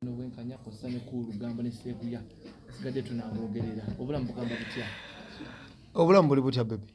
no wenkanya kosane ku lugamba ne sekuya sigadde tunaboogerera obulamu bugamba butya obulamu buli butya bebe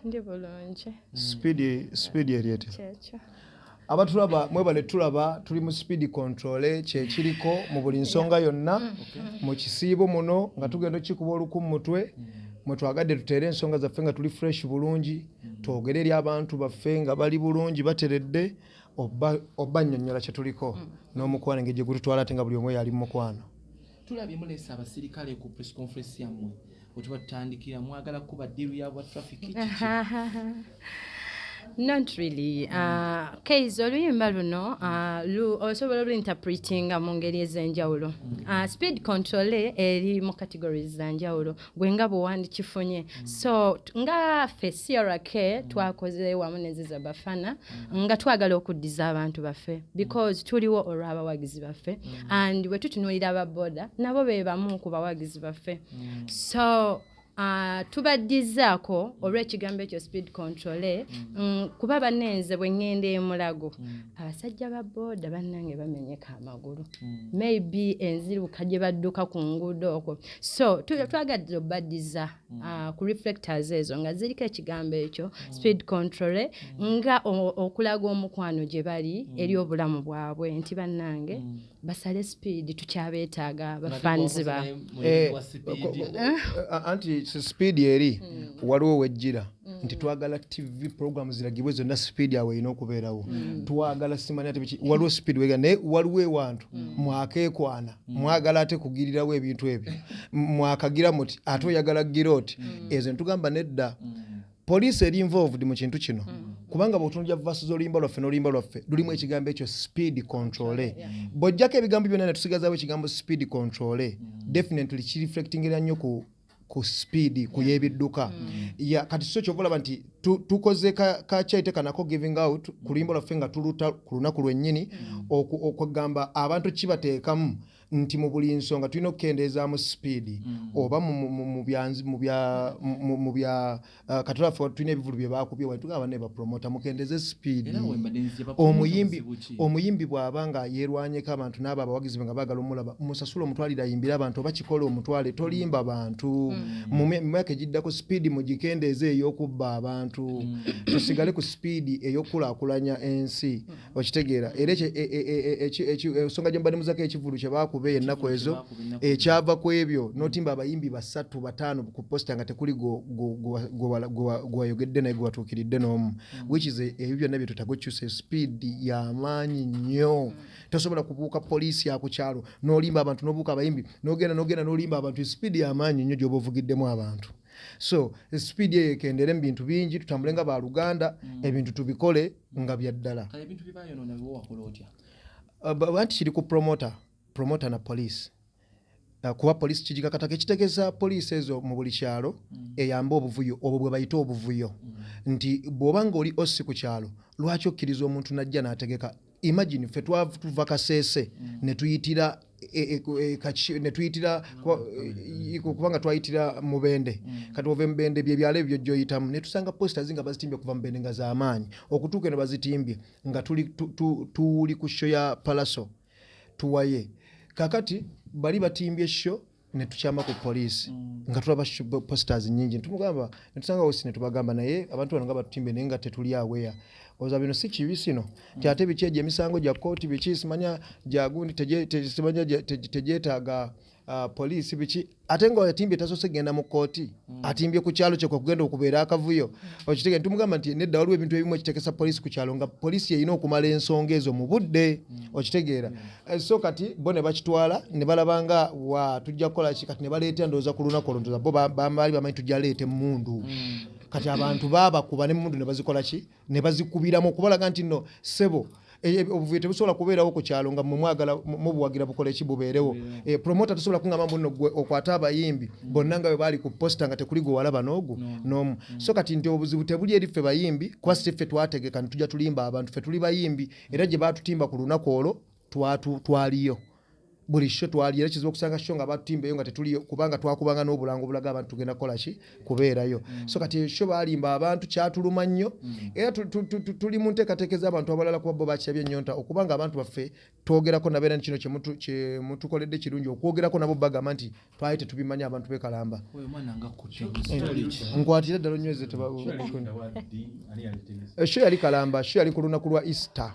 ndi bulungi speed eriete kyekyo abatulaba mwebale tulaba tuli mu speed controle kyekiriko mu buli nsonga yonna mu kisiibo muno nga tugenda kikuba olukumu mutwe mwe twagadde tutere ensonga zaffe nga tuli fresh bulungi twogere eri abantu baffe nga bali bulungi bateredde oba nnyonnyola kye tuliko n'omukwano engeri gye gututwala ate nga buli omu yali mu mukwano. Tulabye muleesa abasirikale ku press conference yammwe bwe tutandikira mwagala kuba ddiru ya bwa traffic Not really. Case oluyimba luno osobola oluinterpretinga mu ngeri ez'enjawulo. Speed control eri mu categories z'enjawulo gwenga bw'owandikifunye. So nga ffe CRK twakoze wamu ne Ziza Bafana nga twagala okuddiza abantu baffe because tuliwo olw'abawagizi baffe and bwe tutunuulira ababoda nabo be bamu ku bawagizi baffe. So tubaddizaako olw'ekigambo ekyo speed control kuba banenze bwe ngenda emulago abasajja ba booda bannange bamenyeka amagulu maybe enziruka gye badduka ku nguudo okwo so twagadde obaddiza ku reflectors ezo nga ziriko ekigambo ekyo speed control nga okulaga omukwano gye bali eri obulamu bwabwe nti bannange basale speed tukyabeetaaga bafanzi ba anti speed eri waliwo wejjira nti twagala TV program ziragibwe zonna speed yawe ino okubeerawo twagala simanya ate biki waliwo speed wega ne waliwo ewantu mwakekwana mwagala ate kugirirawo ebintu ebyo mwakagira muti ate oyagala giroti ezo ntugamba nedda police eri involved mu kintu kino kubanga bw'otunulya verses oluyimba lwaffe n'oluyimba lwaffe lulimu ekigambo ekyo speed control bw'ojjako ebigambo byonna ne tusigazaawo ekigambo speed control definitely kireflectingira nnyo ku speed ku yebidduka kati so kyovolaba nti tukoze kacyaite kanako giving out ku luyimba lwaffe nga tuluta ku lunaku lwennyini okugamba abantu kibateekamu nti mu buli nsonga tulina okukendeezaamu speed oba mu bya katulafe tulina ebivulu bye baakubye wali tugamba ne bapromota mukendeeze speed omuyimbi bw'aba nga yeerwanyeko abantu n'abo abawagizi nga baagala omulaba musasula omutwalira ayimbira abantu oba kikola omutwale tolimba abantu mu myaka egiddako speed mugikendeeze ey'okubba abantu tusigale ku speed ey'okulaakulanya ensi okitegeera era ensonga gye mbadde muzako ekivulu kye baakuba ennaku ezo ekyava ku ebyo notimba abayimbi 3 5 ku posta nga tekuli gwayogedde naye gwatuukiridde n'omu which is ebyo byonna bye tutagokyusa speed y'amaanyi nnyo tosobola kubuuka poliisi ya ku kyalo n'olimba abantu n'obuuka abayimbi n'ogenda n'olimba abantu speed y'amaanyi nnyo gy'oba ovugiddemu abantu so speed eyo ekendere mu bintu bingi tutambule nga baluganda ebintu tubikole nga bya ddala ebintu bibayonoona biwo wakola otya anti kiri ku promoter na police kuba police kijikakataka ekitegeeza police ezo mu buli kyalo eyamba obuvuyo obwo bwe bayita obuvuyo nti bw'obanga oli osi ku kyalo lwaki okkiriza omuntu najja n'ategeka imagine ffe tuva Kasese ne tuyitira kubanga twayitira Mubende kati ova Mubende byebyalo ebyo gy'oyitamu ne tusanga posters nga bazitimbye kuva Mubende nga z'amaanyi okutuuka eno bazitimbye nga tuli ku show ya Palaso tuwaye kakati bali batimbye show ne tukyama ku police nga tulaba posters nyingi tumugamba ne tusanga osi ne tubagamba naye abantu bano nga batutimbe naye nga tetuli aware oza bino si kibi sino kyate bikyeje emisango gya kooti biki simanya jagundi tejeetaaga police biki ate nga yatimbye tasose genda mu kooti atimbye ku kyalo kye kugenda okubeera akavuyo okitege ntumugamba nti nedda waliwo ebintu ebimu ekitekesa police ku kyalo nga police yeyina okumala ensonga ezo mu budde okitegeera so kati bo ne bakitwala ne balabanga wa tujja kukola ki kati ne baleeta ndowooza ku lunaku olwo ndowooza bo baali bamanyi tujja leeta emmundu kati abantu baabakuba n'emmundu ne bazikola ki ne bazikubiramu okubalaga nti nno sebo obuvuyo tebusobola kubeerawo ku kyalo nga mwagala mubuwagira bukole ki bubeerewo promoter tosobola kungamba mbuno okwata abayimbi bonna nga bwe baali ku posta nga tekuli gwe walaba n'ogu n'omu so kati nti obuzibu tebuli eri ffe bayimbi kuba si ffe twategeka ne tujja tulimba abantu ffe tuli bayimbi era gye baatutimba ku lunaku olwo twaliyo buli show twali era kizibu okusanga show nga batimbeyo nga tetuliyo kubanga twakubanga n'obulango bulaga abantu tugenda kola ki kubeerayo so kati show balimba abantu kyatuluma nnyo era tuli mu nteekateekeza abantu abalala kuba bo bakyabye ennyonta okubanga abantu baffe twogerako nabeera kino kye mutukoledde kirungi okwogerako nabo bagamba nti twali tetubimanya abantu bekalamba nkwatira ddala onyweze show yali kalamba show yali ku lunaku lwa Easter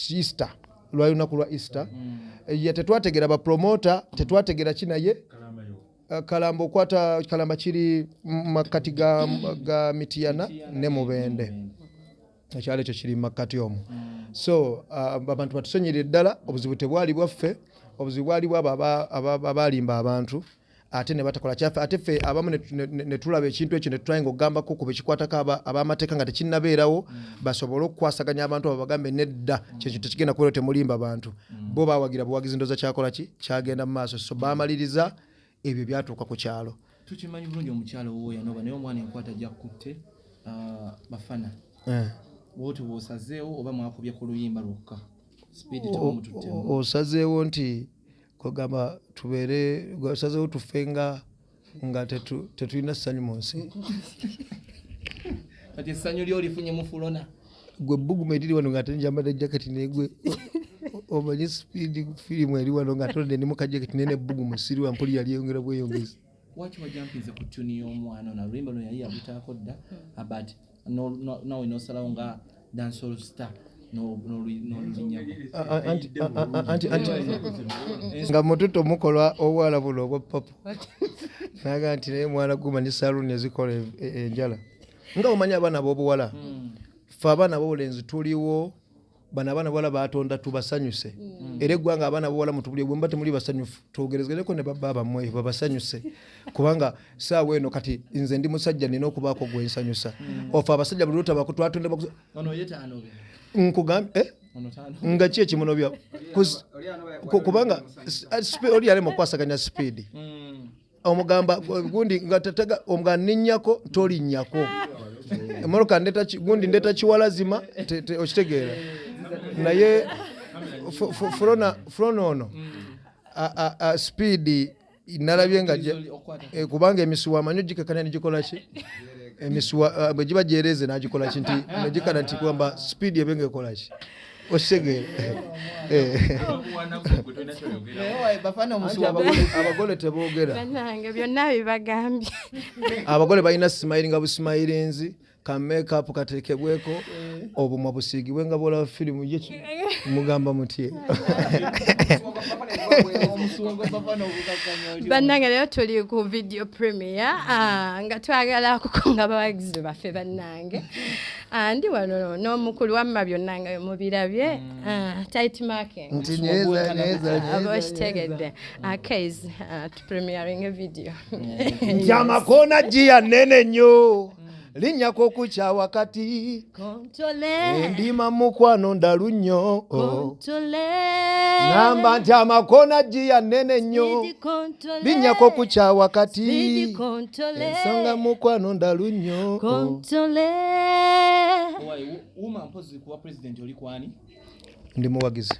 Easter lwa lunaku lwa Easter tetwategera bapromota tetwategera kinaye kalamba okwata kalamba kiri makati ga Mitiyana ne Mubende ekyalo ekyo kiri makati omwo so abantu batusonyere ddala obuzibu tebwali bwaffe obuzibu bwali bwabo abalimba abantu ate ne batakola kyaffe ate ffe abamu ne tulaba ekintu ekyo ne tutayinga okugambako ku bekikwatako ab'amateeka nga tekinnabeerawo basobole okukwasaganya abantu abo bagambe nedda kyekyo tekigenda kubeera temulimba bantu bo bawagira buwagizi ndoza kyakola ki kyagenda mu maaso so baamaliriza ebyo byatuuka ku kyalo tukimanyi bulungi omukyalo wowe yanoba naye omwana enkwata gyakutte Bafana bwoti bwosazeewo oba mwakubye ku luyimba lwokka speed temututtemu osazeewo nti kogamba tubeere osazeewo tufenga nga tetulina ssanyu mu nsi kati essanyu lyo lifunye mufulona gwe bbugumu eriri wano nga tenjambadde jaketi negwe omanyi speed firimu eri wano nga tonde ne mukajaketi nene bbugumu siriwa mpuli yali yongera bweyongezi waki wajampinze ku tuni y'omwana na luyimba luno yali yabitaako dda but nawe nosalawo nga dancehall star nga mututo mukolwa obwala buno obwa papa naga nti naye mwana gumanyi saluuni ezikola enjala nga omanyi abaana b'obuwala ffe abaana b'obulenzi tuliwo bano abaana b'obuwala batonda tubasanyuse era eggwanga abaana b'obuwala mutubulye bwe mba temuli basanyufu twogerezgereko ne baba bammwe babasanyuse kubanga saawa eno kati nze ndi musajja nina okubaako gwensanyusa ofe abasajja buli lutabako twatonda nkugambye nga ki ekimunobya kubanga oli yalema okwasaganya speed omugamba gundi nga tatega omugamba ninnyako tolinnyako emmotoka gundi ndeta kiwalazima okitegeera naye fulona ono speed nalabye nga kubanga emisuwa amanyi ogikakanya negikola ki emisuwa bwe giba gyereze nagikola ki nti negikana nti kwamba speed ebenga ekola ki okitegeera abagole teboogera byonna bibagambye abagole balina smile nga busimayirinzi ka makeup kateekebweko obumwa busiigibwe nga bwolaba firimu mugamba mutye bannange leero tuli ku video premiere nga twagala kukunga abawagizi baffe bannange ndi wano n'omukulu wamma byonna nga mubirabye tight marking aba kitegedde case tupremiering video njamakona giya nene nnyo linnyako kukya wakati endima mukwano ndalu nnyo ngamba nti amakona giya nene nnyo linnyako kukya wakati ensonga mukwano ndalu nnyo ndi muwagizi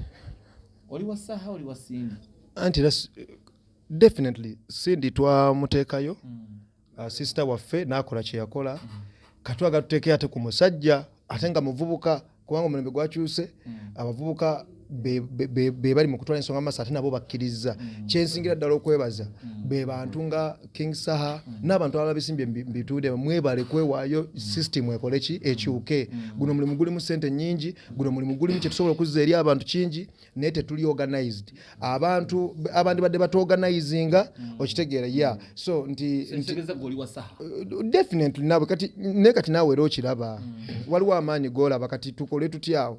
oli wa saha oli wa Sindi anti definitely Sindi twamuteekayo sister waffe n'akola kye yakola katwaga tuteeke ate ku musajja ate nga muvubuka kubanga omulembe gwakyuse abavubuka be bali mu kutwala ensonga maaso ate nabo bakkiriza kyensingira ddala okwebaza be bantu nga King Saha n'abantu abalala bisimbye mbituudde mwebale kwewaayo system ekole ki ekyuke guno mulimu gulimu ssente nnyingi guno mulimu gulimu kye tusobola okuzza eri abantu kingi naye tetuli organized abantu abandi badde batoganizinga okitegeera so nti definitely nawe kati nawe era okiraba waliwo amaanyi golaba kati tukole tutyawo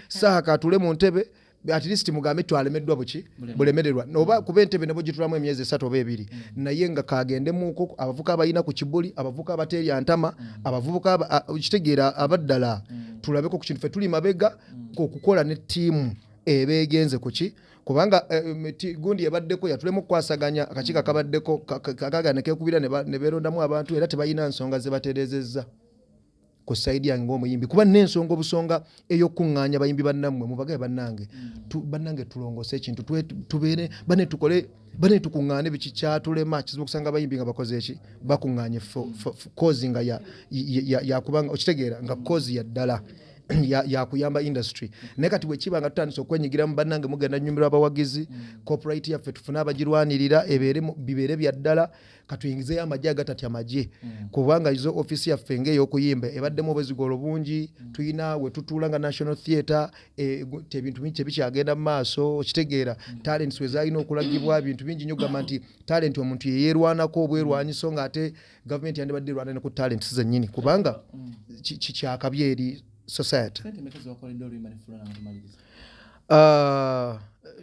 Saha katule mu ntebe at least mugambe twalemeddwa buki bulemererwa oba kuba entebe nebo gitulamu emyezi 3 oba 2 naye nga kagende muko abavuka abayina ku kibuli abavuka abateerya ntama abavubuka okitegeera abaddala tulabeko ku kintu ffe tuli mabega okukola ne ttiimu ebeegenze kuki kubanga gundi yabaddeko yatulemu kwasaganya akakiika kabaddeko kagana kekubira ne beerondamu abantu era tebalina nsonga ze batereezezza ku side yange ng'omuyimbi kuba n'ensonga obusonga ey'okuŋŋaanya bayimbi bannammwe mubagaye bannange bannange tulongose ekintu tubeere bane tukole bane tukuŋŋaane biki kyatulema kizibu okusanga abayimbi nga bakoze eki bakuŋŋaanye kozi nga yakubanga okitegeera nga kozi ya ddala yakuyamba industry naye kati bwe kiba nga tutandise okwenyigiramu bannange mugenda nyumirwa abawagizi corporate yaffe tufune abagirwanirira bibeere bya ddala katuyingizeyo amagye agatatya magye kubanga izo ofisi yaffe ng'ey'okuyimba ebaddemu obwezigolo bungi tuyina we tutuula nga national theatre ebintu bingi tebikyagenda mu maaso okitegeera talents we zaalina okulagibwa ebintu bingi nnyo gamba nti talent omuntu yeyeerwanako obwerwanyiso ng'ate gavumenti yandibadde erwana ne ku talents zennyini kubanga kyakabi eri society.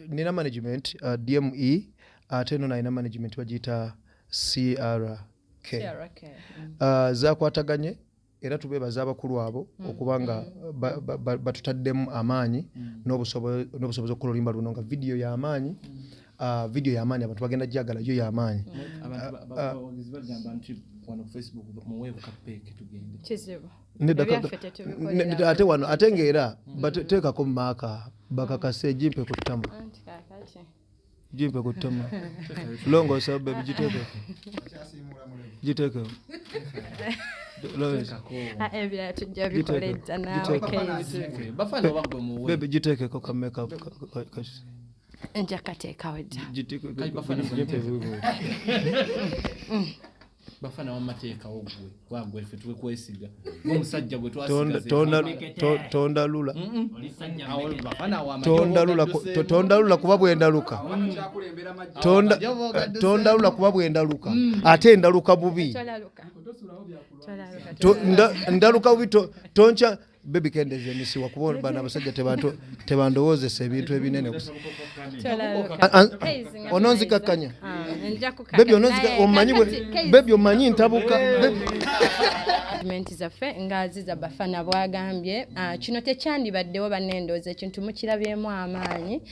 Nina management DME ate no nina management bagiyita CRK. Zakwataganye era tubeebaza abakulu abo okubanga batutaddemu amaanyi n'obusobozi okukola oluyimba luno nga video y'amaanyi abantu bagenda gyagala yo y'amaanyi. Ate wano ate ng'era bateekako maaka bakakase jimpe ku ttama longoosa bebi giteekeko bebi giteekeko kameka njakateekawo dda Bafana wamateekawo gwe wagwe ffe twekwesiga ng'omusajja gwe tondalula kuba bwendaluka tondalula kuba bwendaluka ate endaluka bubi ndaluka bubi tonca bebi kendeze misiwa kuba bana abasajja tebandowoozesa ebintu ebinene gusa ononzikakkanya bebi omanyi ntabuka Gavumenti zaffe nga Ziza Bafana bwagambye kino tekyandibaddewo bannendooza ekintu mukirabyemu amaanyi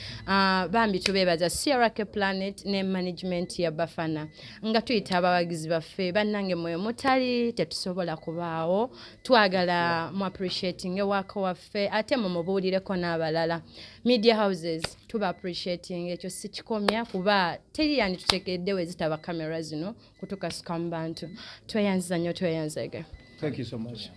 bambi tubeebaza CRK Planet ne management ya Bafana nga tuyita abawagizi baffe bannange mwe mutali tetusobola kubaawo twagala mu appreciating ewaka waffe ate mumubuulireko n'abalala media houses tuba appreciating ekyo sikikomya kuba teri yandi tuteekeddewo ezitaba kamera zino kutukasuka mu bantu tweyanziza nnyo tweyanzege. Thank you so much.